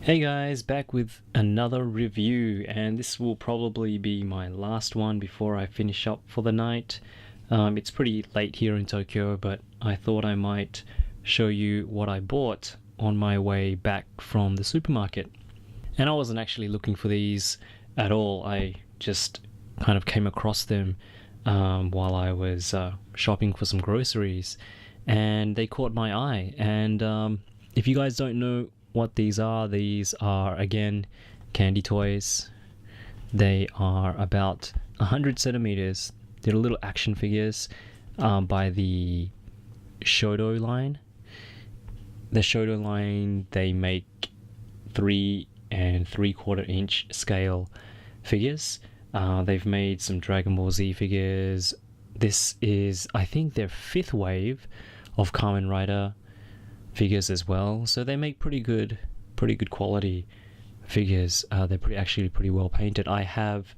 Hey guys, back with another review, and this will probably be my last one before I finish up for the night. It's pretty late here in Tokyo, but I thought I might show you what I bought on my way back from the supermarket. And I wasn't actually looking for these at all. I just kind of came across them while I was shopping for some groceries, and they caught my eye. And if you guys don't know what these are again candy toys. They are about 100 centimeters. They're little action figures by the Shodo line. The Shodo line, they make 3 3/4 inch scale figures. They've made some Dragon Ball Z figures. This is, I think, their 5th wave of Kamen Rider figures as well, so they make pretty good quality figures. They're actually pretty well painted. I have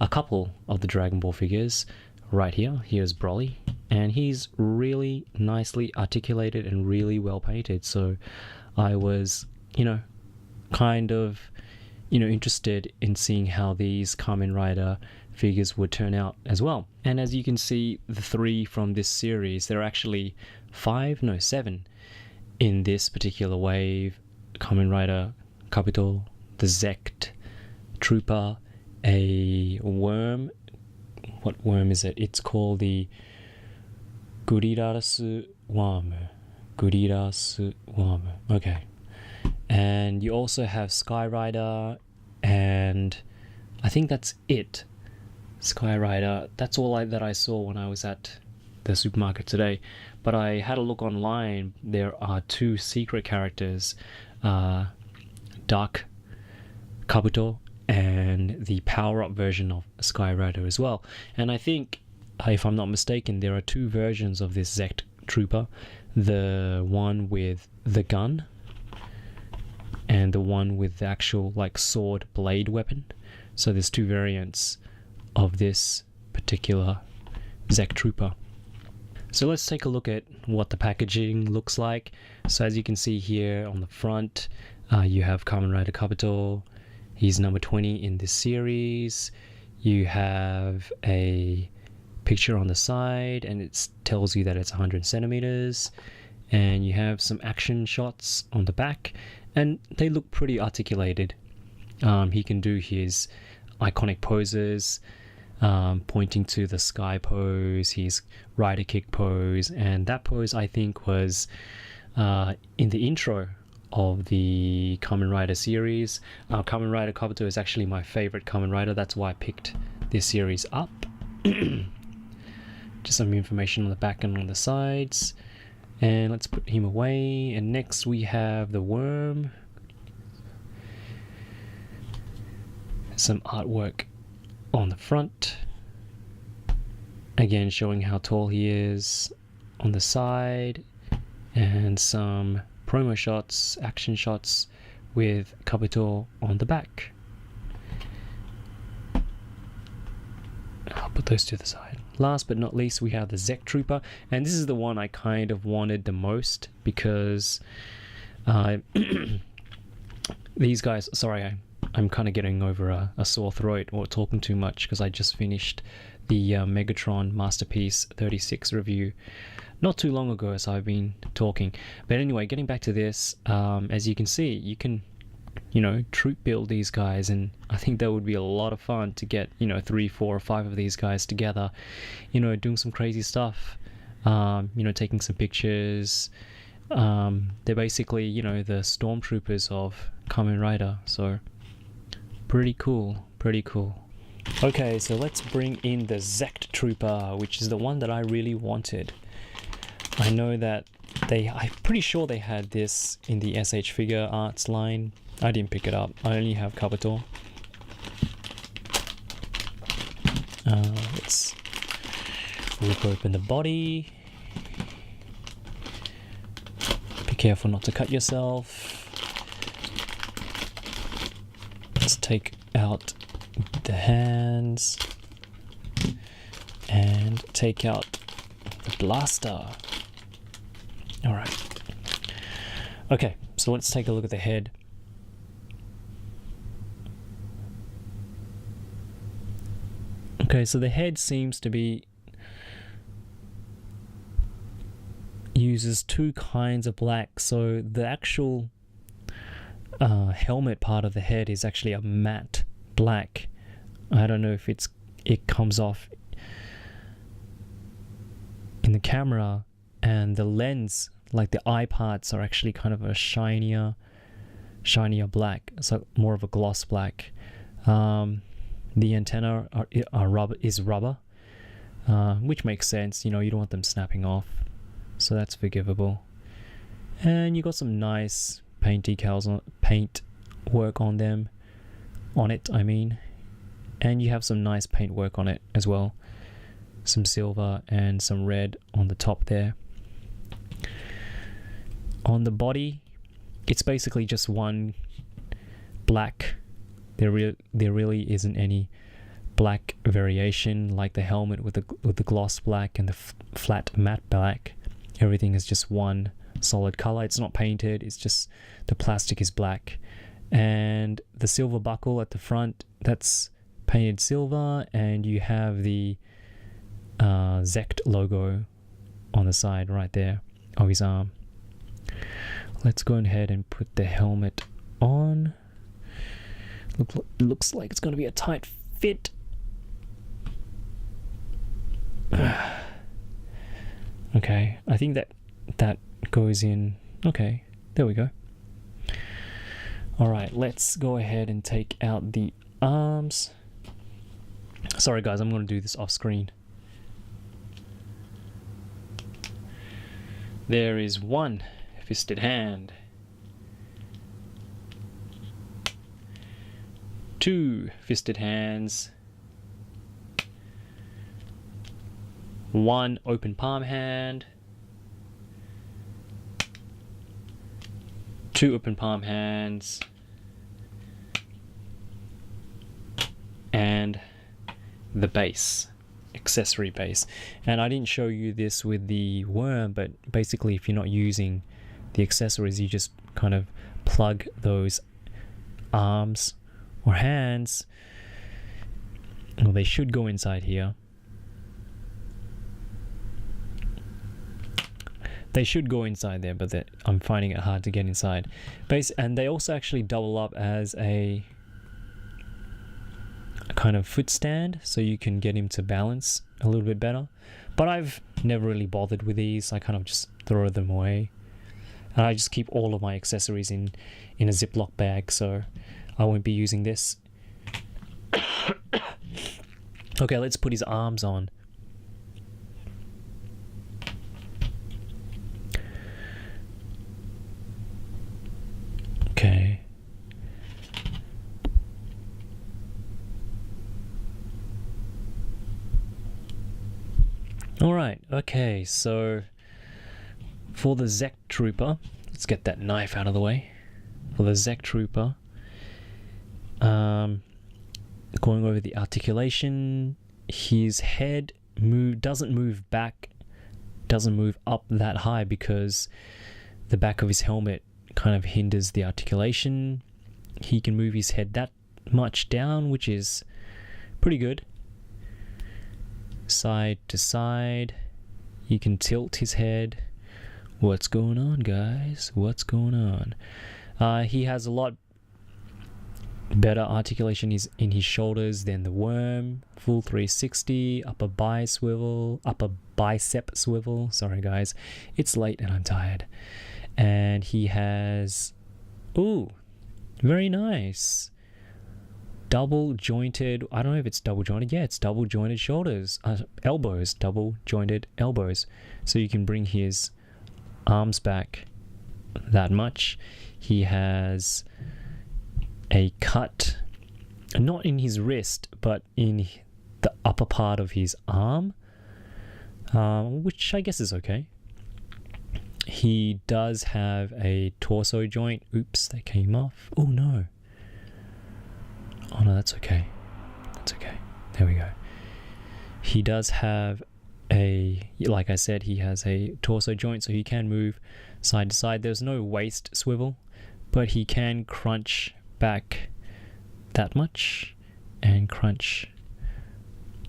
a couple of the Dragon Ball figures right here. Here's Broly, and he's really nicely articulated and really well painted, so I was kind of interested in seeing how these Kamen Rider figures would turn out as well. And as you can see, the 3 from this series, there are actually 7 in this particular wave: Kamen Rider Kabuto, the Zect Trooper, a worm. What worm is it? It's called the Guriras worm. Guriras worm. Okay. And you also have Sky Rider, and I think that's it. Sky Rider. That's all that I saw when I was at the supermarket today. But I had a look online. There are 2 secret characters, Dark Kabuto and the power-up version of Sky Rider as well. And I think, if I'm not mistaken, there are 2 versions of this Zect Trooper. The one with the gun and the one with the actual sword blade weapon. So there's 2 variants of this particular Zect Trooper. So let's take a look at what the packaging looks like. So as you can see here on the front, you have Kamen Rider Kabuto. He's number 20 in this series. You have a picture on the side, and it tells you that it's 100 centimeters. And you have some action shots on the back, and they look pretty articulated. He can do his iconic poses, pointing to the sky pose, his rider kick pose, and that pose I think was in the intro of the Kamen Rider series. Kamen Rider Kabuto is actually my favorite Kamen Rider. That's why I picked this series up. Just some information on the back and on the sides, and let's put him away. And next we have the worm. Some artwork on the front, again showing how tall he is on the side, and some promo shots, action shots with Kabuto on the back. I'll put those to the side. Last but not least, we have the Zect Trooper, and this is the one I kind of wanted the most because these guys, sorry, I'm kind of getting over a sore throat or talking too much because I just finished the Megatron Masterpiece 36 review not too long ago, so I've been talking. But anyway, getting back to this, as you can see, you can troop build these guys, and I think that would be a lot of fun to get 3, 4 or 5 of these guys together, doing some crazy stuff, taking some pictures. They're basically the stormtroopers of Kamen Rider, so pretty cool. Okay, so let's bring in the Zect Trooper, which is the one that I really wanted. I know that I'm pretty sure they had this in the SH Figure Arts line. I didn't pick it up. I only have Kabuto. Let's rip open the body. Be careful not to cut yourself. Let's take out the hands and take out the blaster. Alright. Okay, so let's take a look at the head. Okay, so the head seems to be uses two kinds of black. So the actual helmet part of the head is actually a matte black. I don't know if it comes off in the camera, and the lens, like the eye parts, are actually kind of a shinier black, so more of a gloss black. The antenna is rubber, which makes sense. You know, you don't want them snapping off, so that's forgivable. And you got some nice paint decals, paint work on it, I mean. And you have some nice paint work on it as well. Some silver and some red on the top there. On the body, it's basically just one black. There really isn't any black variation like the helmet with the gloss black and the flat matte black. Everything is just one solid color. It's not painted, it's just the plastic is black. And the silver buckle at the front, that's painted silver, and you have the Zect logo on the side right there of his arm. Let's go ahead and put the helmet on. Looks like it's going to be a tight fit. Okay, I think that goes in. Okay, there we go. Alright, let's go ahead and take out the arms. Sorry guys, I'm going to do this off screen. There is one fisted hand, two fisted hands, one open palm hand, two open palm hands, and the base, accessory base. And I didn't show you this with the worm, but basically if you're not using the accessories, you just kind of plug those arms or hands, well, they should go inside here. They should go inside there, but I'm finding it hard to get inside. And they also actually double up as a kind of foot stand, so you can get him to balance a little bit better. But I've never really bothered with these. I kind of just throw them away, and I just keep all of my accessories in a Ziploc bag, so I won't be using this. Okay, let's put his arms on. Okay. Alright, okay, so for the Zect Trooper, let's get that knife out of the way. For the Zect Trooper, going over the articulation, his head doesn't move back, doesn't move up that high because the back of his helmet kind of hinders the articulation. He can move his head that much down, which is pretty good. Side to side, you can tilt his head. What's going on, guys? What's going on? He has a lot better articulation in his shoulders than the worm. Full 360, upper bicep swivel. Sorry guys, it's late and I'm tired. And he has, ooh, very nice, double jointed, I don't know if it's double jointed, yeah, it's double jointed shoulders, elbows, double jointed elbows, so you can bring his arms back that much. He has a cut, not in his wrist, but in the upper part of his arm, which I guess is okay. He does have a torso joint. Oops, that came off. Oh no. Oh no, that's okay. That's okay. There we go. He does have like I said, he has a torso joint, so he can move side to side. There's no waist swivel, but he can crunch back that much and crunch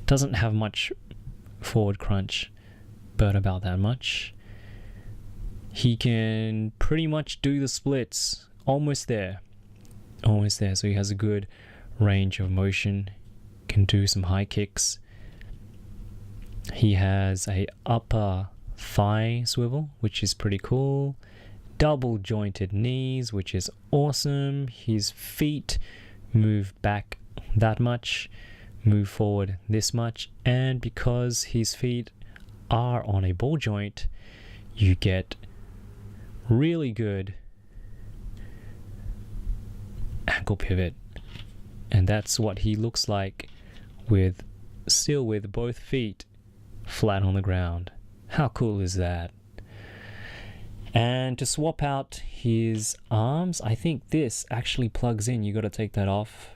Doesn't have much forward crunch, but about that much. He can pretty much do the splits, almost there, so he has a good range of motion, can do some high kicks. He has a upper thigh swivel, which is pretty cool. Double jointed knees, which is awesome. His feet move back that much, move forward this much, and because his feet are on a ball joint, you get really good ankle pivot, and that's what he looks like with both feet flat on the ground. How cool is that? And to swap out his arms, I think this actually plugs in. You got to take that off,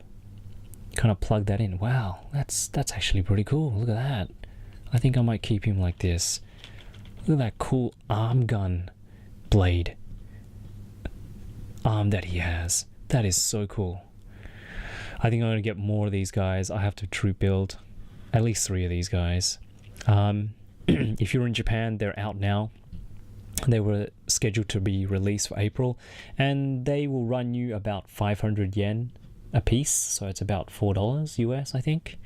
kind of plug that in. Wow, that's actually pretty cool. Look at that. I think I might keep him like this. Look at that cool arm gun blade arm that he has. That is so cool. I think I'm going to get more of these guys. I have to troop build at least 3 of these guys. If you're in Japan, they're out now. They were scheduled to be released for April, and they will run you about 500 yen a piece, so it's about $4 US, I think.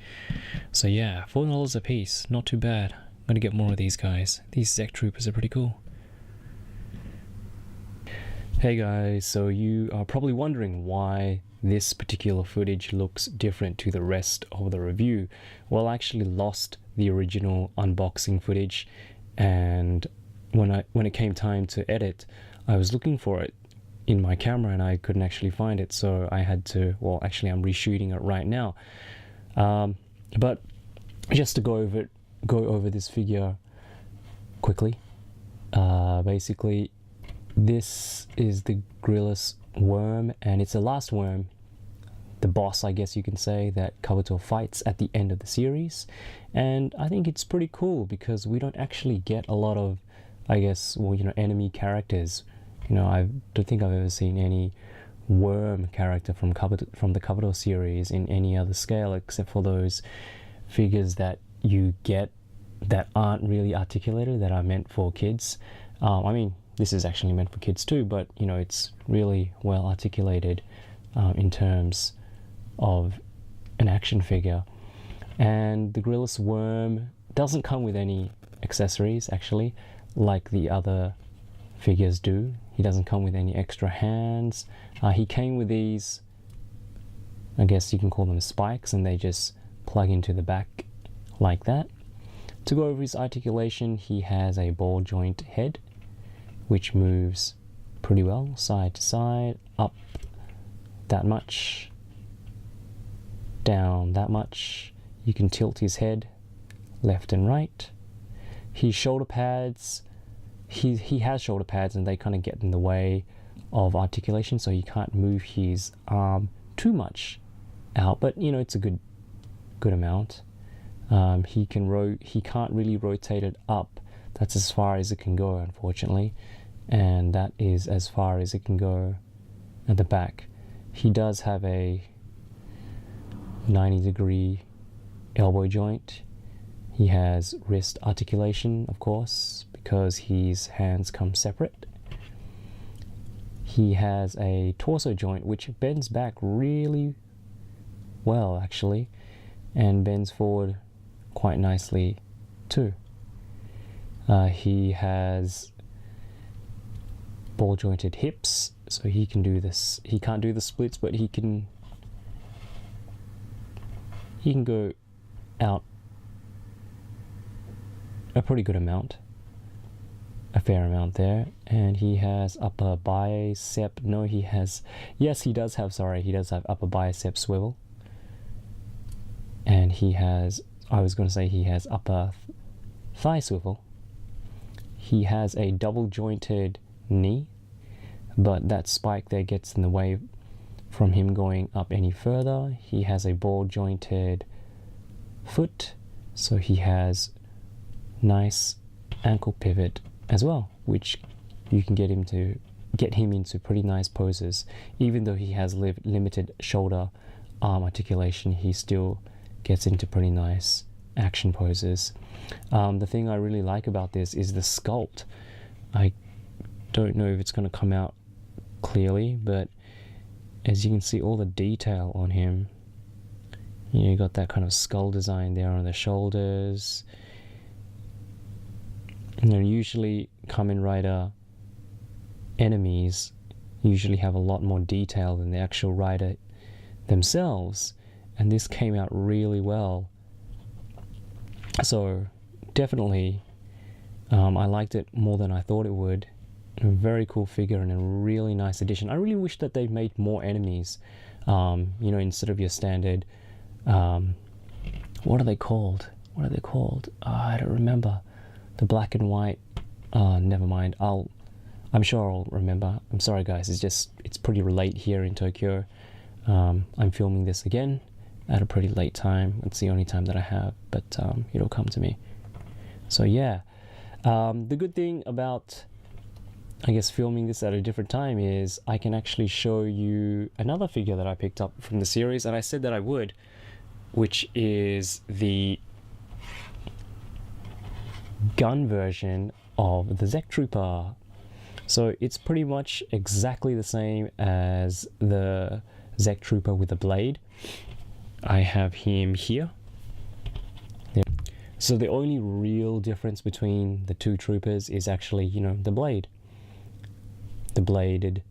So yeah, $4 a piece, not too bad. I'm gonna get more of these guys. These Zect troopers are pretty cool. Hey guys, so you are probably wondering why this particular footage looks different to the rest of the review. Well, I actually lost the original unboxing footage, and when it came time to edit, I was looking for it in my camera and I couldn't actually find it, so I had to, well, actually I'm reshooting it right now. But just to go over this figure quickly, basically this is the Guriras worm, and it's the last worm, the boss I guess you can say, that Kabuto fights at the end of the series. And I think it's pretty cool because we don't actually get a lot of, I guess, well, you know, enemy characters. You know, I don't think I've ever seen any worm character from the Kabuto series in any other scale, except for those figures that you get that aren't really articulated, that are meant for kids. I mean, this is actually meant for kids too, but you know, it's really well articulated in terms of an action figure. And the Guriras worm doesn't come with any accessories, actually, like the other figures do. He doesn't come with any extra hands. He came with these, I guess you can call them spikes, and they just plug into the back like that. To go over his articulation, he has a ball joint head, which moves pretty well side to side, up that much, down that much. You can tilt his head left and right. His shoulder pads, he has shoulder pads, and they kind of get in the way of articulation, so you can't move his arm too much out, but you know, it's a good amount. He can't really rotate it up. That's as far as it can go, unfortunately, and that is as far as it can go at the back. He does have a 90-degree elbow joint. He has wrist articulation, of course, because his hands come separate. He has a torso joint which bends back really well, actually, and bends forward quite nicely too. He has ball jointed hips, so he can do this. He can't do the splits, but he can go out a pretty good amount, a fair amount there. And he has upper bicep, yes, he does have upper bicep swivel. And he has, I was going to say he has upper thigh swivel. He has a double jointed knee, but that spike there gets in the way from him going up any further. He has a ball jointed foot, so he has nice ankle pivot as well, which you can get him into pretty nice poses. Even though he has limited shoulder arm articulation, he still gets into pretty nice action poses. The thing I really like about this is the sculpt. I don't know if it's going to come out clearly, but as you can see, all the detail on him. You got that kind of skull design there on the shoulders. Usually Kamen Rider enemies usually have a lot more detail than the actual rider themselves, and this came out really well. So definitely I liked it more than I thought it would. A very cool figure and a really nice addition. I really wish that they made more enemies, instead of your standard what are they called? I don't remember. The black and white. Never mind. I'm sure I'll remember. I'm sorry guys, it's pretty late here in Tokyo. I'm filming this again at a pretty late time. It's the only time that I have, but it'll come to me. So yeah, the good thing about, I guess, filming this at a different time is I can actually show you another figure that I picked up from the series, and I said that I would, which is the gun version of the Zect Trooper. So it's pretty much exactly the same as the Zect Trooper with the blade. I have him here. Yeah. So the only real difference between the two troopers is actually, the blade. The bladed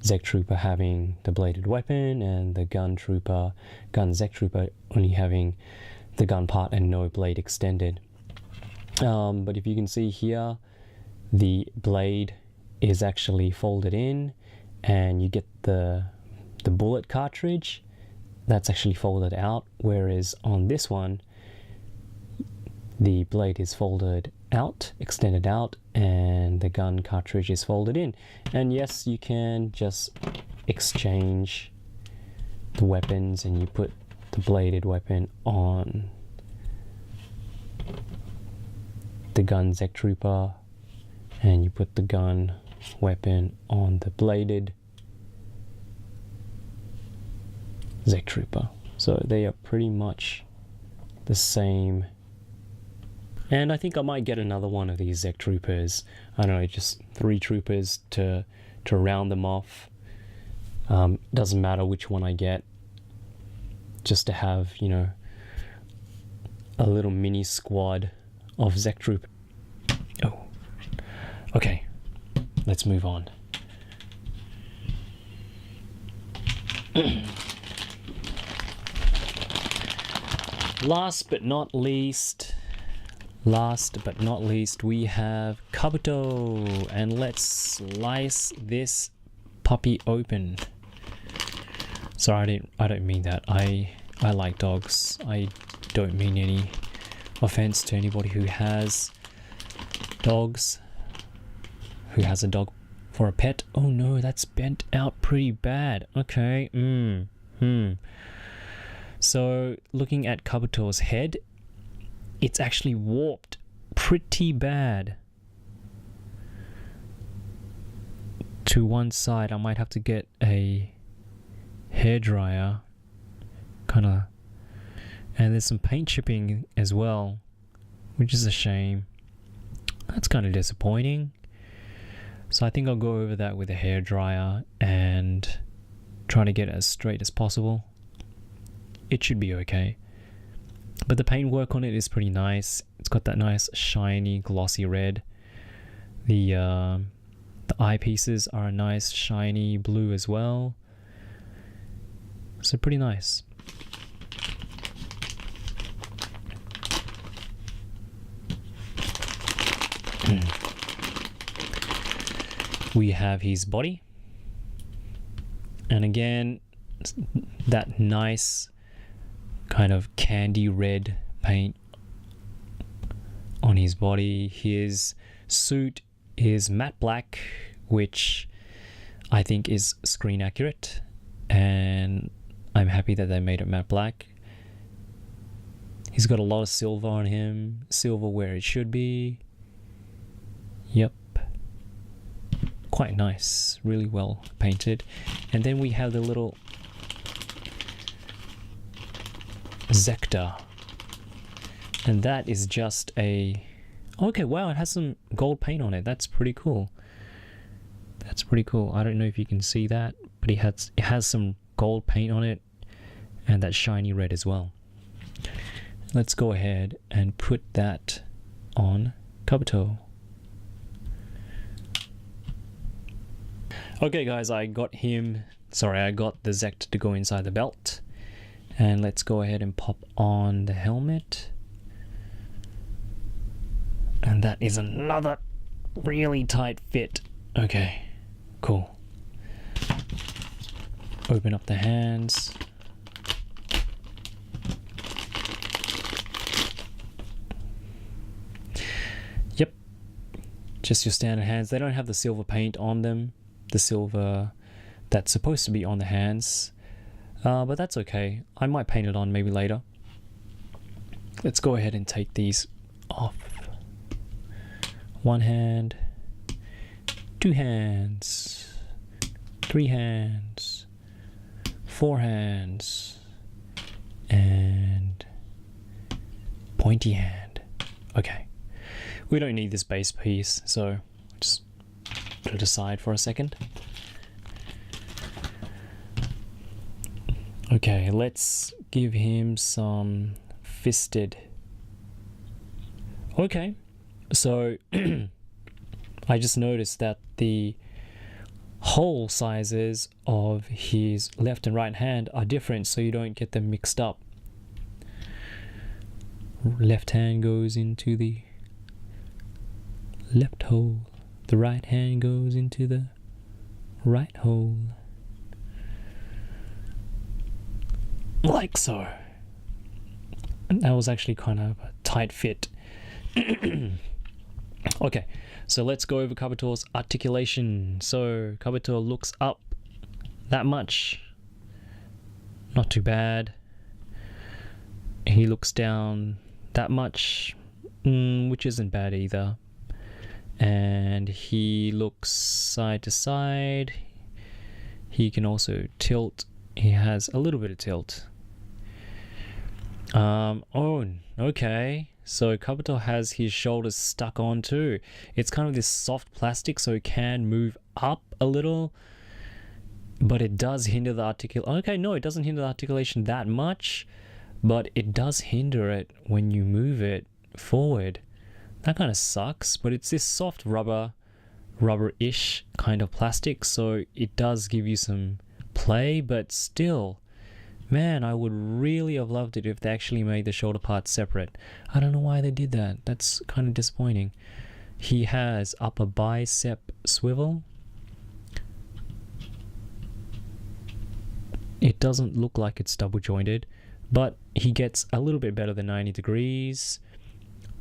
Zect Trooper having the bladed weapon, and the gun Zect Trooper only having the gun part and no blade extended. But if you can see here, the blade is actually folded in, and you get the bullet cartridge that's actually folded out, whereas on this one the blade is folded out, extended out, and the gun cartridge is folded in. And yes, you can just exchange the weapons, and you put the bladed weapon on the gun Zect Trooper, and you put the gun weapon on the bladed Zect Trooper. So they are pretty much the same. And I think I might get another one of these Zect Troopers. I don't know, just 3 troopers to round them off. Doesn't matter which one I get, just to have, a little mini squad of Zect Troopers. Oh, okay, let's move on. Last but not least, we have Kabuto, and let's slice this puppy open. Sorry, I don't mean that. I like dogs. I don't mean any offense to anybody who has dogs, who has a dog for a pet. Oh no, that's bent out pretty bad. Okay. So looking at Kabuto's head, it's actually warped pretty bad to one side. I might have to get a hairdryer, and there's some paint chipping as well, which is a shame. That's kind of disappointing. So I think I'll go over that with a hairdryer and try to get it as straight as possible. It should be okay. But the paint work on it is pretty nice. It's got that nice shiny glossy red. The eyepieces are a nice shiny blue as well. So pretty nice. We have his body. And again, that nice kind of candy red paint on his body. His suit is matte black, which I think is screen accurate, and I'm happy that they made it matte black. He's got a lot of silver on him, silver where it should be. Yep, quite nice, really well painted. And then we have the little Zector, And that is just a... Okay, wow, it has some gold paint on it. That's pretty cool. That's pretty cool. I don't know if you can see that, but it has some gold paint on it and that shiny red as well. Let's go ahead and put that on Kabuto. Okay guys, I got the Zect to go inside the belt. And let's go ahead and pop on the helmet. And that is another really tight fit. Okay, cool. Open up the hands. Yep, just your standard hands. They don't have the silver paint on them. The silver that's supposed to be on the hands. But that's okay. I might paint it on maybe later. Let's go ahead and take these off. One hand, two hands, three hands, four hands, and pointy hand. Okay. We don't need this base piece, so just put it aside for a second. Okay, let's give him some fisted. Okay, so I just noticed that the hole sizes of his left and right hand are different, so you don't get them mixed up. Left hand goes into the left hole. The right hand goes into the right hole. Like so. And that was actually kind of a tight fit. Okay, so let's go over Kabuto's articulation. So Kabuto looks up that much. Not too bad. He looks down that much, which isn't bad either. And he looks side to side. He can also tilt. He has a little bit of tilt. Oh, okay. So Kabuto has his shoulders stuck on too. It's kind of this soft plastic, so it can move up a little, but it does hinder the articulation. Okay, no, it doesn't hinder the articulation that much, but it does hinder it when you move it forward. That kind of sucks, but it's this soft rubber-ish kind of plastic, so it does give you some play, but still, man, I would really have loved it if they actually made the shoulder parts separate. I don't know why they did that. That's kind of disappointing. He has upper bicep swivel. It doesn't look like it's double jointed, but he gets a little bit better than 90 degrees.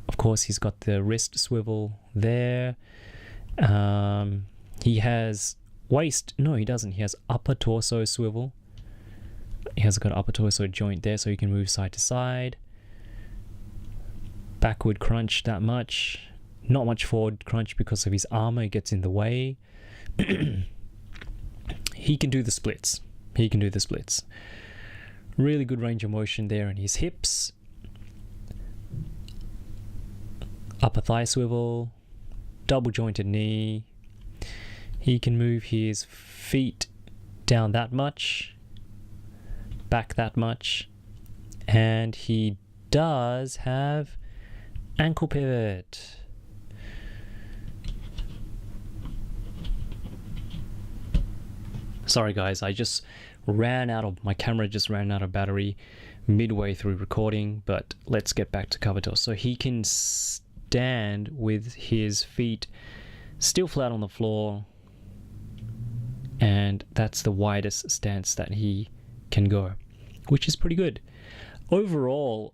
Of course, he's got the wrist swivel there. He has waist. No, he doesn't. He has upper torso swivel. He has got an upper torso joint there, so he can move side to side. Backward crunch that much. Not much forward crunch because of his armor. It gets in the way. He can do the splits. He can do the splits. Really good range of motion there in his hips. Upper thigh swivel. Double jointed knee. He can move his feet down that much. Back that much. And he does have ankle pivot. Sorry guys, my camera just ran out of battery midway through recording, but let's get back to Kabuto. So he can stand with his feet still flat on the floor, and that's the widest stance that he can go, which is pretty good. Overall,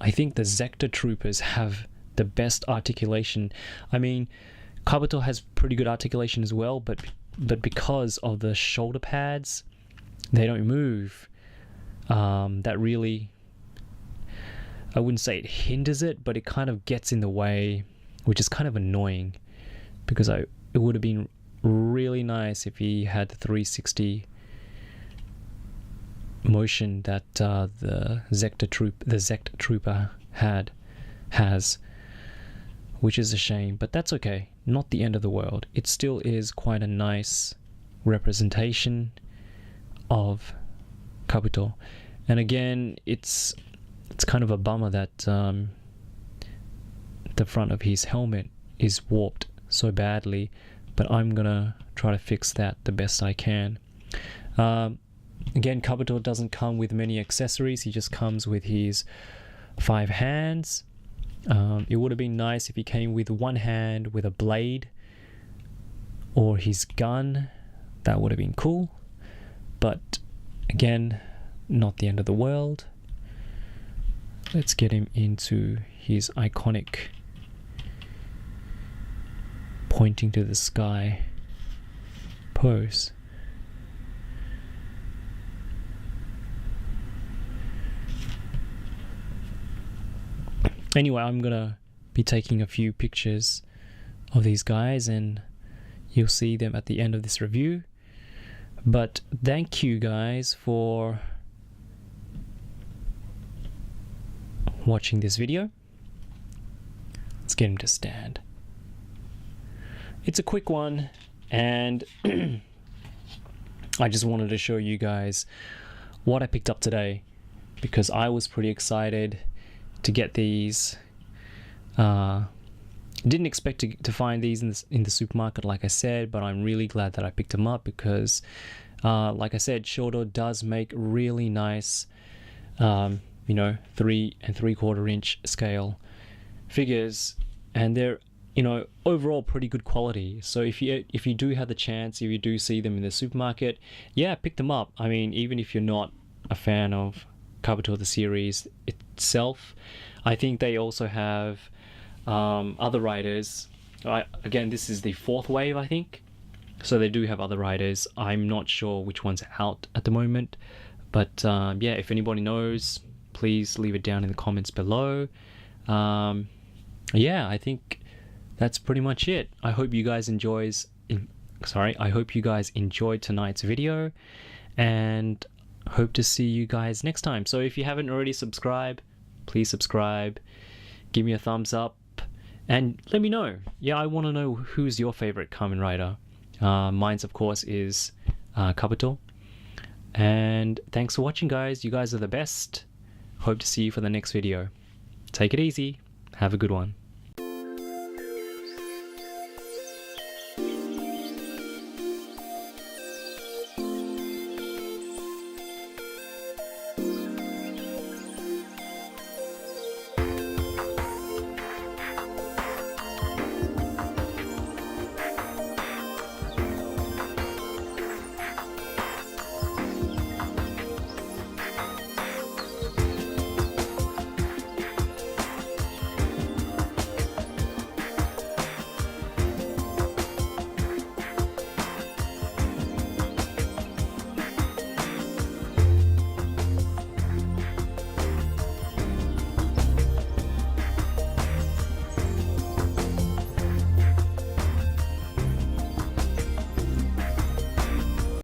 I think the Zect troopers have the best articulation. I mean, Kabuto has pretty good articulation as well, but because of the shoulder pads, they don't move. That really, I wouldn't say it hinders it, but it kind of gets in the way, which is kind of annoying, because it would have been really nice if he had the 360 motion that the Zect trooper has, which is a shame, but that's okay. Not the end of the world. It still is quite a nice representation of Kabuto. And again, it's kind of a bummer that the front of his helmet is warped so badly, but I'm gonna try to fix that the best I can. Again, Kabuto doesn't come with many accessories. He just comes with his 5 hands. It would have been nice if he came with 1 hand with a blade or his gun. That would have been cool, but again, not the end of the world. Let's get him into his iconic pointing to the sky pose. Anyway, I'm gonna be taking a few pictures of these guys and you'll see them at the end of this review. But thank you guys for watching this video. Let's get him to stand. It's a quick one, and I just wanted to show you guys what I picked up today because I was pretty excited to get these. Didn't expect to find these in the supermarket, like I said, but I'm really glad that I picked them up because, like I said, Shodo does make really nice, 3 3/4 inch scale figures, and they're overall pretty good quality. So if you do have the chance, if you do see them in the supermarket, yeah, pick them up. I mean, even if you're not a fan of Kabuto the series itself, I think they also have other riders. Again, this is the 4th wave, I think, so they do have other riders. I'm not sure which one's out at the moment, but yeah, if anybody knows, please leave it down in the comments below. Yeah, I think that's pretty much it. I hope you guys enjoyed tonight's video, and hope to see you guys next time. So if you haven't already subscribed, please subscribe, give me a thumbs up, and let me know. Yeah, I want to know who's your favorite Kamen Rider. Mine's of course is Kabuto. And thanks for watching, guys. You guys are the best. Hope to see you for the next video. Take it easy. Have a good one.